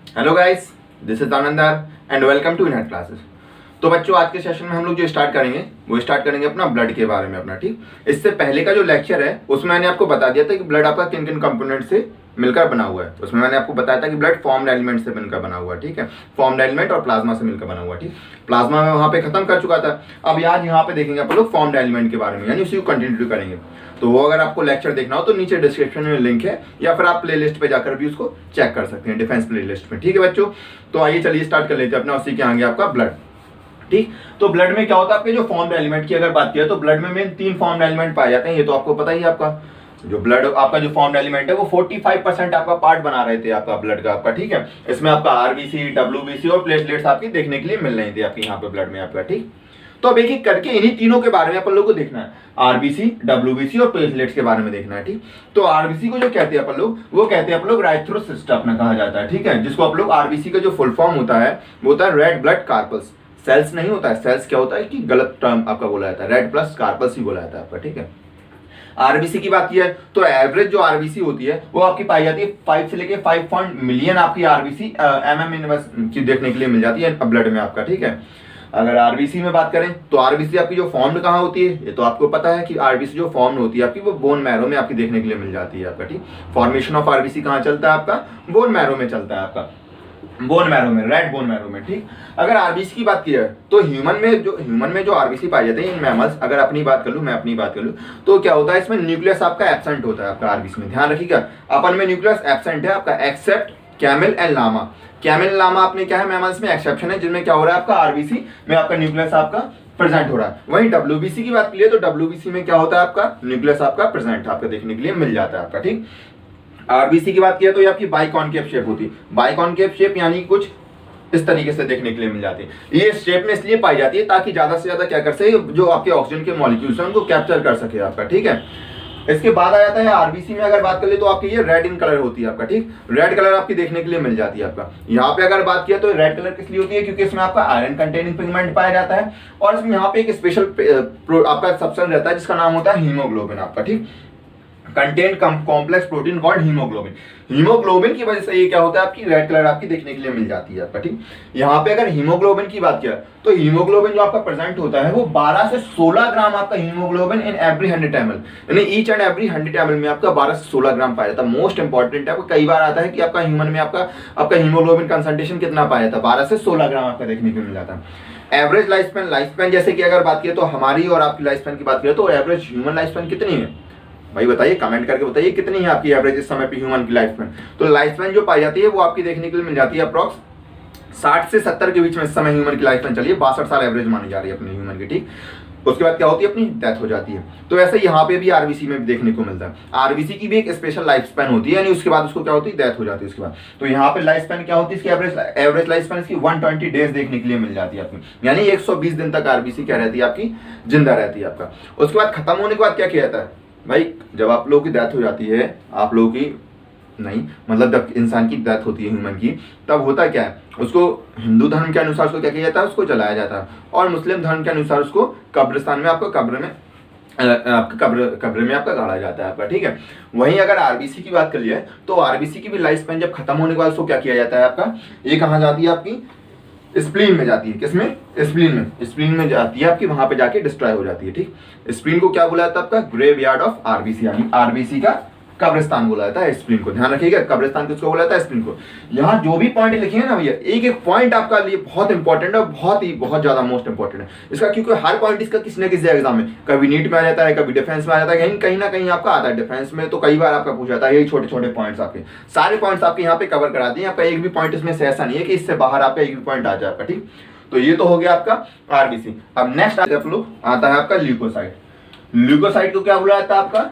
Hello guys, this is Anandar and welcome to Inhat classes. तो बच्चों, आज के सेशन में हम लोग जो स्टार्ट करेंगे वो स्टार्ट करेंगे अपना ब्लड के बारे में अपना। ठीक, इससे पहले का जो लेक्चर है उसमें मैंने आपको बता दिया था कि ब्लड आपका किन किन कंपोनेंट से मिलकर बना हुआ है। उसमें मैंने आपको बताया था कि ब्लड फॉर्म्ड एलिमेंट से मिलकर बना हुआ है। ठीक है, फॉर्म्ड एलिमेंट और प्लाज्मा से मिलकर बना हुआ है। ठीक, प्लाज्मा में वहां पे खत्म कर चुका था। अब आज यहाँ पे देखेंगे आप लोग फॉर्म्ड एलिमेंट के बारे में, यानी उसी को कंटिन्यू करेंगे। तो वो अगर आपको लेक्चर देखना हो तो नीचे डिस्क्रिप्शन में लिंक है, या फिर आप प्लेलिस्ट पे जाकर भी उसको चेक कर सकते हैं, डिफेंस प्लेलिस्ट में। ठीक है बच्चों, तो आइए चलिए स्टार्ट कर लेते हैं अपना। उसी के आगे आपका ब्लड। ठीक, तो ब्लड में क्या होता है, आपके जो फॉर्म्ड एलिमेंट की अगर बात किया तो ब्लड में मेन 3 फॉर्म्ड एलिमेंट पाए जाते हैं। ये तो आपको पता ही है। आपका जो ब्लड आपका जो फॉर्म्ड एलिमेंट है वो 45% आपका पार्ट बना रहे थे आपका ब्लड का आपका। ठीक है, इसमें आपका आरबीसी, डब्ल्यूबीसी और प्लेटलेट्स आपकी देखने के लिए मिल रही थी आपकी यहाँ पे ब्लड में आपका। ठीक, तो अब एक एक करके इन्हीं तीनों के बारे में अपन लोग को देखना है। आरबीसी, डब्ल्यूबीसी और प्लेटलेट्स के बारे में देखना है। ठीक, तो आरबीसी को जो कहते हैं अपन लोग, वो कहते हैं अपन लोग राइथ्रोसिस्ट अपना कहा जाता है। ठीक है, जिसको आप लोग आरबीसी का जो फुल फॉर्म होता है वो होता है रेड ब्लड कार्पस। सेल्स नहीं होता है, सेल्स क्या होता है कि गलत टर्म आपका बोला जाता है, रेड प्लस कार्पस ही बोला जाता है आपका। ठीक है, आरबीसी की बात की है तो एवरेज जो आरबीसी होती है वो आपकी पाई जाती है 5 से लेके 5 मिलियन आपकी आरबीसी एमएम इनवर्स की देखने के लिए मिल जाती है ब्लड में आपका। ठीक है, अगर आरबीसी में बात करें तो आरबीसी आपकी जो फॉर्म्ड कहाँ होती है, ये तो आपको पता है कि आरबीसी जो फॉर्म्ड होती है आपकी वो बोन मैरो में आपकी देखने के लिए मिल जाती है आपका। ठीक, फॉर्मेशन ऑफ आरबीसी कहाँ चलता है आपका, बोन मैरो में चलता है आपका, बोन मैरो में, रेड बोन मैरो में। ठीक, अगर आरबीसी की बात की है तो ह्यूमन में जो आरबीसी पाए जाते हैं इन मैमल्स, अगर अपनी बात कर लूं, मैं अपनी बात कर लूं तो क्या होता है, इसमें न्यूक्लियस आपका एब्सेंट होता है आपका आरबीसी में। ध्यान रखिएगा, अपन में न्यूक्लियस एब्सेंट है आपका, except camel and llama. Camel llama अपने क्या है, मैमल्स में एक्सेप्शन है, जिनमें क्या हो रहा है आपका आरबीसी में आपका न्यूक्लियस आपका प्रेजेंट हो रहा है। वहीं डब्ल्यूबीसी की बात की तो डब्ल्यूबीसी में क्या होता है आपका, न्यूक्लियस आपका प्रेजेंट आपका देखने के लिए मिल जाता है आपका। ठीक, आरबीसी की बात किया तो ये आपकी बाइकॉनकेव शेप होती है। बाइकॉनकेव शेप यानी कुछ इस तरीके से देखने के लिए मिल जाती है। ये शेप में इसलिए पाई जाती है ताकि ज्यादा से ज्यादा क्या कर सके, जो आपके ऑक्सीजन के मॉलिक्यूल्स हैं उनको कैप्चर कर सके आपका। ठीक है, इसके बाद आ जाता है आरबीसी में अगर बात कर ले तो आपकी ये रेड इन कलर होती है आपका। ठीक, रेड कलर आपकी देखने के लिए मिल जाती है आपका। यहाँ पे अगर बात किया तो रेड कलर किस लिए होती है, क्योंकि इसमें आपका आयरन कंटेनिंग पिगमेंट पाया जाता है और इसमें यहाँ पे एक स्पेशल आपका सब्सटेंस रहता है जिसका नाम होता है हीमोग्लोबिन आपका। ठीक, content complex protein called haemoglobin. Haemoglobin की वजह से ये क्या होता है, आपकी रेड कलर आपकी देखने के लिए मिल जाती है आपका। ठीक, यहाँ पे अगर हीमोग्लोबिन की बात किया तो हीमोग्लोबिन जो आपका प्रेजेंट होता है वो 12 से 16 ग्राम आपका हीमोग्लोबिन इन एवरी 100 ml, यानी ईच एंड एवरी 100 ml में आपका 12 से 16 ग्राम पाया जाता है। मोस्ट इंपॉर्टेंट है, आपको कई बार आता है कि आपका ह्यूमन में आपका हीमोग्लोबिन कंसंट्रेशन कितना पाया जाता है, 12 से 16 ग्राम आपका देखने को मिल जाता है। एवरेज लाइफ स्पैन जैसे कि अगर बात किया तो हमारी और आपकी लाइफ स्पैन की बात करें तो एवरेज ह्यूमन लाइफ स्पैन कितनी है भाई, बताइए कमेंट करके बताइए कितनी है आपकी एवरेज इस समय पे ह्यूमन की लाइफ स्पैन। तो लाइफ स्पैन जो पाई जाती है वो आपकी देखने के लिए मिल जाती है अप्रॉक्स 60 से 70 के बीच में इस समय ह्यूमन की लाइफ स्पैन चलिए 62 साल एवरेज मानी जा रही है अपने ह्यूमन की। ठीक, उसके बाद क्या होती है, अपनी डेथ हो जाती है। तो ऐसे यहाँ पे भी आरबीसी में भी देखने को मिलता है। आरबीसी की भी एक स्पेशल लाइफ स्पैन होती है, यानी उसके बाद उसको क्या होती है, डेथ हो जाती है उसके बाद। तो यहाँ पे लाइफ स्पैन क्या होती है, इसकी एवरेज लाइफ स्पैन इसकी 120 डेज देखने के लिए मिल जाती है आपकी, यानी 120 दिन तक आरबीसी क्या रहती है आपकी, जिंदा रहती है आपका। उसके बाद खत्म होने के बाद क्या किया जाता है भाई, जब आप लोगों की डेथ हो जाती है, आप लोगों की नहीं मतलब जब इंसान की डेथ होती है ह्यूमन की, तब होता क्या है, उसको हिंदू धर्म के अनुसार उसको क्या किया जाता है, उसको जलाया जाता है। और मुस्लिम धर्म के अनुसार उसको कब्रिस्तान में आपको कब्र में आपका गाड़ा जाता है आपका। ठीक है, वहीं अगर आरबीसी की बात कर लिया तो आरबीसी की भी लाइफ स्पैन जब खत्म होने के बाद उसको क्या किया जाता है आपका, ये कहाँ जाती है आपकी, स्प्लीन में जाती है। किसमें, स्प्लीन में जाती है आपकी, वहां पे जाके डिस्ट्रॉय हो जाती है। ठीक, स्प्लीन को क्या बोला जाता है आपका, ग्रेवयार्ड ऑफ आरबीसी, यानी आरबीसी का कब्रिस्तान बोला जाता है स्प्लीन को। ध्यान रखिएगा, कब्रिस्तान किसको बोला जाता है, स्प्लीन को। यहाँ जो भी पॉइंट लिखे हैं ना भैया, एक एक पॉइंट आपका लिए बहुत इंपॉर्टेंट है, बहुत ज्यादा मोस्ट इंपॉर्टेंट है इसका, क्योंकि हर पॉइंट इसका किसी न किसी एग्जाम में, कभी नीट में आ जाता है, कभी डिफेंस में आ जाता है, कहीं ना कहीं आपका आता है। डिफेंस में तो कई बार आपका पूछा जाता है, यही छोटे छोटे पॉइंट्स आपके, सारे पॉइंट्स आपके यहाँ पे कवर करा दिए। आपका एक भी पॉइंट इसमें से ऐसा नहीं है कि इससे बाहर आपका एक भी पॉइंट आ जाए आपका। ठीक, तो ये तो हो गया आपका आरबीसी। अब नेक्स्ट आता है आपका ल्यूकोसाइट। ल्यूकोसाइट को क्या बोला जाता है आपका,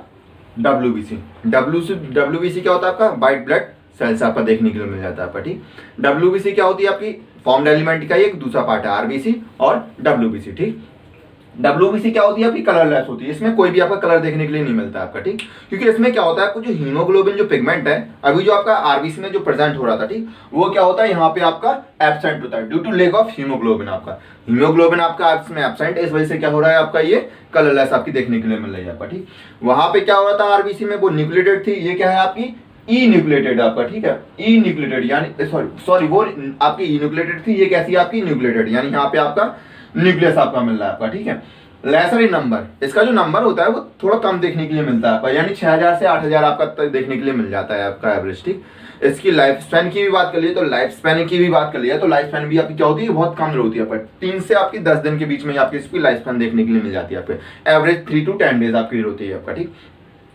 डब्ल्यूबीसी। डब्ल्यूबीसी क्या होता है आपका, वाइट ब्लड सेल्स आपका देखने के लिए मिल जाता है आपका। ठीक, डब्ल्यूबीसी क्या होती है आपकी, फॉर्म्ड एलिमेंट का एक दूसरा पार्ट है आरबीसी और डब्ल्यूबीसी। ठीक, डब्ल्यूबीसी क्या होती है आपकी, कलरलेस होती है, इसमें कोई भी आपका कलर देखने के लिए नहीं मिलता आपका। ठीक, क्योंकि इसमें क्या होता है, आपको जो हीमोग्लोबिन जो पिगमेंट है अभी जो आपका आरबीसी में जो प्रेजेंट हो रहा था, ठीक, वो क्या होता है यहाँ पे आपका एब्सेंट होता है due to lack of haemoglobin. आपका हीमोग्लोबिन आपका इसमें एब्सेंट है, इस वजह से क्या हो रहा है आपका ये कलरलेस आपकी देखने के लिए मिल रही है आपका। ठीक, वहां पे क्या हो रहा था आरबीसी में, वो न्यूक्लिएटेड थी, ये क्या है आपकी ई न्यूक्लिएटेड आपका, ठीक है, ई न्यूक्लिएटेड यानी सॉरी वो आपकी ई न्यूक्लिएटेड थी, ये कैसी है आपकी न्यूक्लिएटेड, यानी यहाँ पे आपका न्यूक्लियस आपका मिल रहा है आपका, ठीक है। लेसर इन नंबर, इसका जो नंबर होता है वो थोड़ा कम देखने के लिए मिलता है आपका, यानी 6000 से 8000 आपका तक देखने के लिए मिल जाता है आपका एवरेज, ठीक। इसकी लाइफ स्पैन की भी बात कर लिए तो लाइफ स्पैन की भी बात कर लिया तो लाइफ स्पैन भी आपकी क्या होती है, बहुत कम होती है, पर 3 से आपकी 10 दिन के बीच में आपकी इसकी लाइफ स्पैन देखने के लिए मिल जाती है आपको, एवरेज 3 to 10 डेज आपकी होती है आपका, ठीक।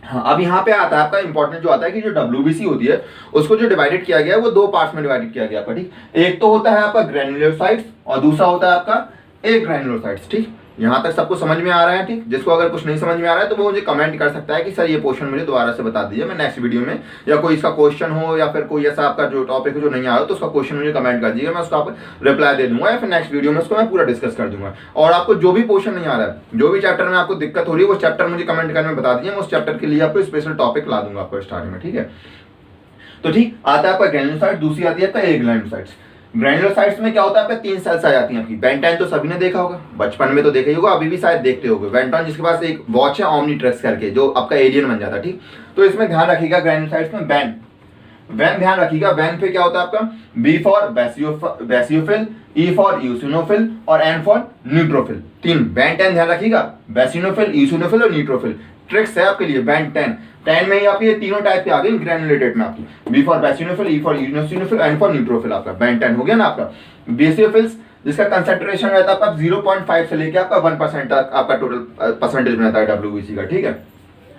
हाँ, अब यहाँ पे आता है आपका इंपॉर्टेंट जो आता है कि जो WBC होती है उसको जो डिवाइडेड किया गया है वो 2 पार्ट्स में डिवाइडेड किया गया आपका, ठीक। एक तो होता है आपका ग्रैन्युलोसाइट्स और दूसरा होता है आपका एग्रैन्युलोसाइट्स, ठीक। यहाँ तक सबको समझ में आ रहा है, ठीक। जिसको अगर कुछ नहीं समझ में आ रहा है तो वो मुझे कमेंट कर सकता है कि सर ये पोर्शन मुझे दोबारा से बता दीजिए, मैं नेक्स्ट वीडियो में, या कोई इसका क्वेश्चन हो या फिर कोई ऐसा आपका जो टॉपिक जो नहीं आ रहा तो उसका क्वेश्चन मुझे कमेंट कर दीजिएगा, मैं उसका आपको रिप्लाई दे दूंगा या फिर नेक्स्ट वीडियो में उसको मैं पूरा डिस्कस कर दूंगा। और आपको जो भी पोर्शन नहीं आ रहा है, जो भी चैप्टर में आपको दिक्कत हो रही है वो चैप्टर मुझे कमेंट करने में बता दीजिए, मैं उस चैप्टर के लिए आपको स्पेशल टॉपिक ला दूंगा आपको स्टार्टिंग में, ठीक है। तो ठीक आता है आपका ग्रैन्युलोसाइट, दूसरी आती है आपका एग्रैन्युलोसाइट्स। ग्रैन्युलोसाइट्स में क्या होता है आपका 3 सेल्स आ जाती हैं आपकी। बेंटन तो सभी ने देखा होगा, बचपन में तो देखा ही होगा, अभी भी शायद देखते होगे। बेंटन जिसके पास एक वॉच है ओमनीट्रेक्स करके, जो आपका एलियन बन जाता है, ठीक। तो इसमें ध्यान रखिएगा ग्रैन्युलोसाइट्स में वैन ध्यान रखिएगा, वैन पे क्या होता है आपका B for basophil, E for eosinophil और एन फॉर न्यूट्रोफिल। 3 बेंटन ध्यान रखिएगा, बेसिनोफिल, यूसिनोफिल और न्यूट्रोफिल। ट्रिक्स है आपके लिए बेंटन 10 में ही आपकी ये तीनों टाइप के आ गए ग्रैन्युलेटेड में आपकी, B for basophil, E for eosinophil, N for neutrophil. आपका बेंटन हो गया ना आपका। बेसियोफिल्स जिसका कंसंट्रेशन रहता है आपका 0.5 से लेके आपका 1% तक आपका टोटल परसेंटेज में आता है WBC का, ठीक है।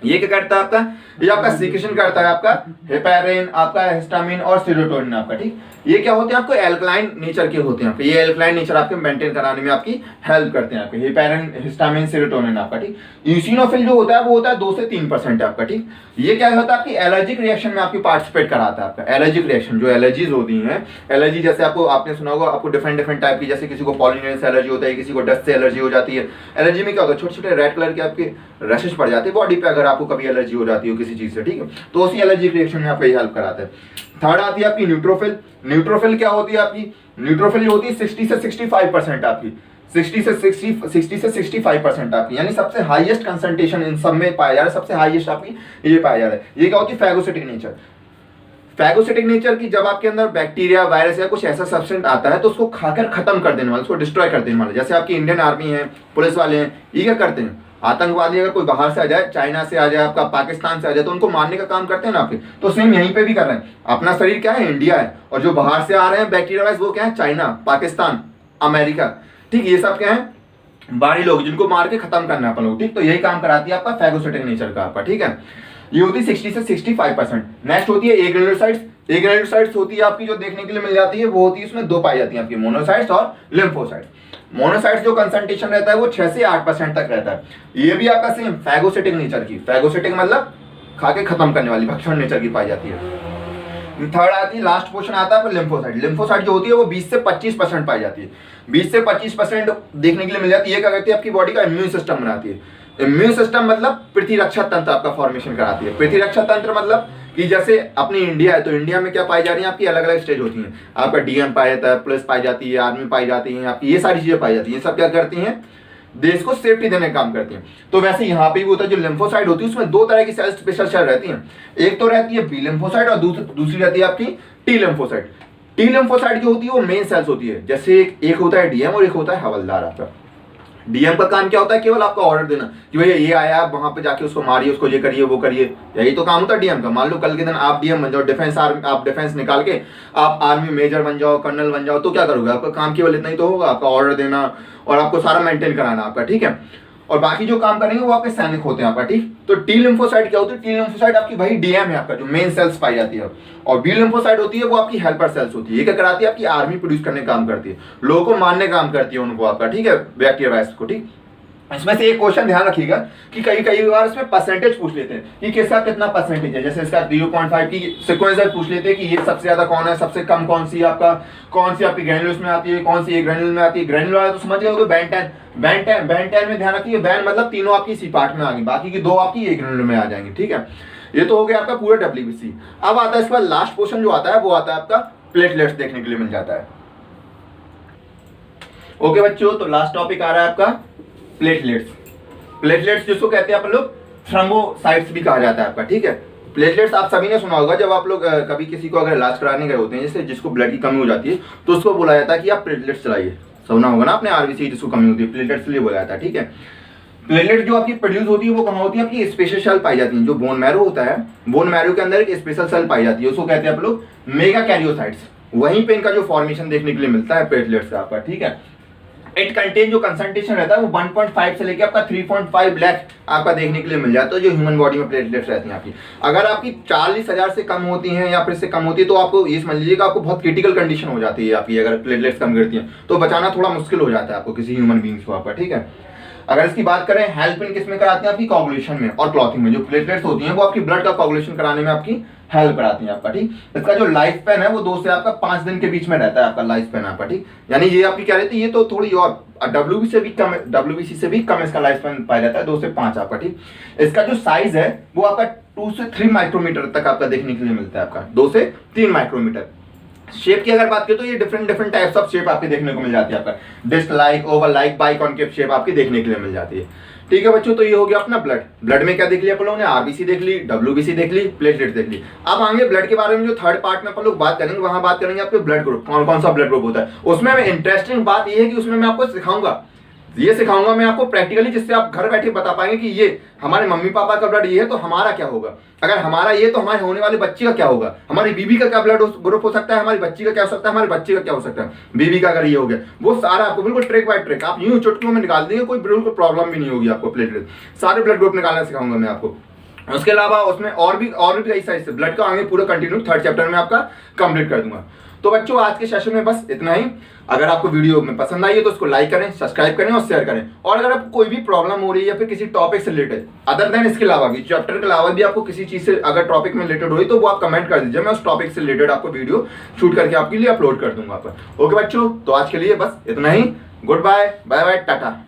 ये क्या करता है आपका, ये आपका सीक्रेशन करता है आपका हेपेरिन, आपका हिस्टामिन और सेरोटोनिन आपका, ठीक। ये क्या होते हैं आपको एल्कलाइन नेचर के होते हैं आपके, ये एल्कलाइन नेचर आपके मेंटेन कराने में आपकी हेल्प करते हैं आपके, हेपेरिन, हिस्टामिन, सेरोटोनिन आपका, ठीक। यूसिनोफिल जो होता है वो होता है 2 से 3% आपका, ठीक। ये क्या होता है आपकी एलर्जिक रिएक्शन में आपकी पार्टिसिपेट कराता है आपका। एलर्जिक रिएक्शन जो एलर्जीज होती हैं, एलर्जी जैसे आपने सुना होगा, आपको डिफरेंट टाइप की, जैसे किसी को पॉलिनेशन से एलर्जी होता है, किसी को डस्ट से एलर्जी हो जाती है। एलर्जी में क्या होता है, छोटे छोटे रेड कलर के आपके रशेस पड़ जाते हैं बॉडी पे, अगर आपको कभी एलर्जी हो जाती हो किसी चीज से, ठीक है, तो उसी एलर्जिक रिएक्शन में आपको ये हेल्प कराता है। थर्ड आती है आपकी न्यूट्रोफिल। न्यूट्रोफिल क्या होती है आपकी, न्यूट्रोफिल जो होती है 60 से 65% आपकी, 60 से 65% आपकी, यानी सबसे हाईएस्ट कंसंट्रेशन इन सब में पाया जा रहा है, सबसे हाईएस्ट आपकी ये पाया जा रहा है। ये क्या होती है फैगोसिटिक नेचर। फैगोसिटिक नेचर की जब आपके अंदर बैक्टीरिया, वायरस या कुछ ऐसा सब्सटेंस आता है तो उसको खाकर खत्म कर देने वाला, उसको डिस्ट्रॉय कर देने वाला। जैसे आपकी इंडियन आर्मी है, पुलिस वाले हैं, ये क्या करते हैं, आतंकवादी अगर कोई बाहर से आ जाए, चाइना से आ जाए, आपका पाकिस्तान से आ जाए, तो उनको मारने का काम करते हैं ना आपके, तो सेम यहीं पे भी कर रहे हैं। अपना शरीर क्या है, इंडिया है, और जो बाहर से आ रहे हैं बैक्टीरिया वाइज वो क्या है, चाइना, पाकिस्तान, अमेरिका, ठीक। ये सब क्या है, बाहरी लोग जिनको मार के खत्म करना है अपन लोग, ठीक। तो यही काम कराती है आपका फैगोसिटिक नेचर का आपका, ठीक है। ये होती है 60 से 65%। नेक्स्ट होती है एग्रेनुलोसाइट्स। एग्रेनुलोसाइट्स होती है आपकी जो देखने के लिए मिल जाती है, वो होती है उसमें 2 पाई जाती है आपकी, मोनोसाइट्स और लिम्फोसाइट्स। मोनोसाइट्स जो कंसंट्रेशन रहता है वो 6 से 8% तक रहता है। ये भी आपका सेम फैगोसिटिक नेचर की, फैगोसिटिक मतलब खा के खत्म करने वाली, भक्षण नेचर की पाई जाती है। थर्ड आती है, लास्ट पोर्शन आता है लिम्फोसाइट। लिम्फोसाइट जो होती है वो 20 से 25% पाई जाती है, 20 से 25% देखने के लिए मिल जाती है। ये क्या करती है, आपकी बॉडी का इम्यून सिस्टम बनाती है। इम्यून सिस्टम मतलब प्रतिरक्षा तंत्र आपका फॉर्मेशन कराती है। प्रतिरक्षा तंत्र मतलब कि जैसे अपनी इंडिया है तो इंडिया में क्या पाई जा रही है आपकी, अलग अलग स्टेज होती हैं। आपका डीएम पाया जाता है, पुलिस पाई जाती है, आर्मी पाई जाती है, आपकी ये सारी चीजें पाई जाती हैं। सब क्या करती हैं, देश को सेफ्टी देने का काम करती हैं। तो वैसे यहाँ पे भी होता है, जो लिम्फोसाइट होती है उसमें 2 तरह की सेल, स्पेशल सेल रहती हैं। एक तो रहती है बी लिम्फोसाइट और दूसरी रहती है आपकी टी लिम्फोसाइट। टी लिम्फोसाइट जो होती है वो मेन सेल्स होती है, जैसे एक होता है डीएम और एक होता है हवलदार आपका। डीएम का काम क्या होता है, केवल आपका ऑर्डर देना कि भैया ये आया, आप वहां पे जाके उसको मारिए, उसको ये करिए, वो करिए, यही तो काम होता है डीएम का। मान लो कल के दिन आप डीएम बन जाओ, आप डिफेंस निकाल के आप आर्मी मेजर बन जाओ, कर्नल बन जाओ, तो क्या करोगे, आपका काम केवल इतना ही तो होगा, आपका ऑर्डर देना और आपको सारा मेंटेन कराना आपका, ठीक है। और बाकी जो काम करेंगे वो आपके सैनिक होते हैं आपका, ठीक। तो टी लिम्फोसाइट क्या होती है, टी लिम्फोसाइट आपकी भाई डीएम है आपका, जो मेन सेल्स पाई जाती है। और बी लिम्फोसाइट होती है वो आपकी हेल्पर सेल्स होती है। ये क्या कराती है, आपकी आर्मी प्रोड्यूस करने का काम करती है, लोगों को मारने का काम करती है उनको आपका, ठीक है, बैक्टीरिया वायरस को, ठीक। इसमें से एक क्वेश्चन ध्यान रखिएगा कि कई बार इसमें परसेंटेज पूछ लेते हैं कि किसका कितना परसेंटेज है। जैसे इसका 0.5 की सीक्वेंसर पूछ लेते हैं कि ये सबसे ज्यादा कौन है, सबसे कम कौन सी आपकी ग्रैन्युलस में आती है, कौन सी ग्रैन्युल में आती है। ग्रैन्युल वाला तो समझ गए, बेंटेन में ध्यान रखिए, बैन मतलब तीनों आपकी इसी पार्ट में आ गई, बाकी की 2 आपकी एक ग्रैन्युल में आ जाएंगी, ठीक है। ये तो हो गया आपका पूरा WBC। अब आता है इसके बाद लास्ट पोर्शन जो आता है वो आता है आपका प्लेटलेट्स देखने के लिए मिल जाता है। ओके बच्चों, तो लास्ट टॉपिक आ रहा है आपका प्लेटलेट्स। प्लेटलेट्स जिसको कहते हैं अपन लोग थ्रोम्बोसाइट्स भी कहा जाता है आपका, ठीक है। प्लेटलेट्स आप सभी ने सुना होगा, जब आप लोग कभी किसी को अगर इलाज कराने गए होते हैं, जैसे जिसको ब्लड की कमी हो जाती है, तो उसको बोला जाता है कि आप प्लेटलेट्स चलाइए। सुना होगा ना आपने, आरबीसी जिसको कमी होती है, प्लेटलेट्स के लिए बोला जाता है, ठीक है। प्लेटलेट जो आपकी प्रोड्यूस होती है वो कहाँ होती है, आपकी स्पेशल सेल पाई जाती है। जो बोन मैरो होता है, बोन मैरो के अंदर एक स्पेशल सेल पाई जाती है, उसको कहते हैं आप लोग मेगा कैरियोसाइट्स। वहीं पे इनका जो फॉर्मेशन देखने के लिए मिलता है प्लेटलेट्स का आपका, ठीक है। इट कंटेन जो कंसंट्रेशन रहता है वो 1.5 से लेके आपका 3.5 लाख आपका देखने के लिए मिल जाता है, जो ह्यूमन बॉडी में प्लेटलेट्स रहती हैं आपकी। अगर आपकी 40,000 से कम होती हैं या फिर इससे कम होती है, तो आपको ये समझ लीजिएगा आपको बहुत क्रिटिकल कंडीशन हो जाती है आपकी। अगर प्लेटलेट्स कम करती हैं तो बचाना थोड़ा मुश्किल हो जाता है आपको किसी ह्यूमन बींग्स को आपका, ठीक है। अगर इसकी बात करें, हेल्प इन किस में कराते हैं, आपकी कोगुलेशन में और क्लॉथिंग में। जो प्लेटलेट्स होती हैं वो आपकी ब्लड का कोगुलेशन कराने में आपकी हेल्प कराती हैं आपका, ठीक। इसका जो लाइफ स्पैन है वो 2 से आपका 5 दिन के बीच में रहता है आपका लाइफ स्पैन आपका, ठीक। यानी ये आपकी क्या रहती है, ये तो थोड़ी और डब्ल्यूबीसी से भी कम इसका लाइफ स्पैन पाया जाता है, 2 से 5 आपका, ठीक। इसका जो साइज है वो आपका 2 से 3 माइक्रोमीटर तक आपका देखने के लिए मिलता है आपका, 2 से 3 माइक्रोमीटर। शेप की अगर बात करें तो ये डिफरेंट टाइप्स ऑफ शेप आपके देखने को मिल जाती है आपका, disc like, oval like, biconcave shape आपकी देखने के लिए मिल जाती है, ठीक है बच्चों। तो ये हो गया अपना ब्लड में क्या देख लिया अपन लोगों ने, आरबीसी देख ली, डब्ल्यूबीसी देख ली, प्लेटलेट देख ली। अब आगे ब्लड के बारे में जो थर्ड पार्ट में अपन लोग बात करेंगे, वहां बात करेंगे आपके ब्लड ग्रुप, कौन कौन सा ब्लड ग्रुप होता है। उसमें इंटरेस्टिंग बात ये है कि उसमें मैं आपको सिखाऊंगा मैं आपको प्रैक्टिकली, जिससे आप घर बैठे बता पाएंगे कि ये हमारे मम्मी पापा का ब्लड ये है तो हमारा क्या होगा, अगर हमारा ये तो हमारे होने वाले बच्चे का क्या होगा, हमारी बीबी का क्या ब्लड ग्रुप हो सकता है, हमारी बच्ची का क्या हो सकता है, हमारे बच्चे का क्या हो सकता है, बीबी का अगर ये हो गया, वो सारा आपको बिल्कुल ट्रिक बाय ट्रिक आप यूं चुटकियों में निकाल देंगे, कोई बिल्कुल प्रॉब्लम भी नहीं होगी आपको। प्लेटलेट सारे ब्लड ग्रुप निकालना सिखाऊंगा मैं आपको। उसके अलावा उसमें और भी कई साइज ब्लड का आगे पूरा कंटिन्यू थर्ड चैप्टर में आपका कंप्लीट कर दूंगा। तो बच्चों आज के सेशन में बस इतना ही। अगर आपको वीडियो में पसंद आई है तो उसको लाइक करें, सब्सक्राइब करें और शेयर करें। और अगर आपको कोई भी प्रॉब्लम हो रही है या फिर किसी टॉपिक से रिलेटेड, अदर देन इसके अलावा भी, चैप्टर के अलावा भी आपको किसी चीज से अगर टॉपिक में रिलेटेड हो तो वो आप कमेंट कर दीजिए, मैं उस टॉपिक से रिलेटेड आपको वीडियो शूट करके आपके लिए अपलोड कर दूंगा। ओके बच्चों, तो आज के लिए बस इतना ही। Goodbye, bye bye, Tata.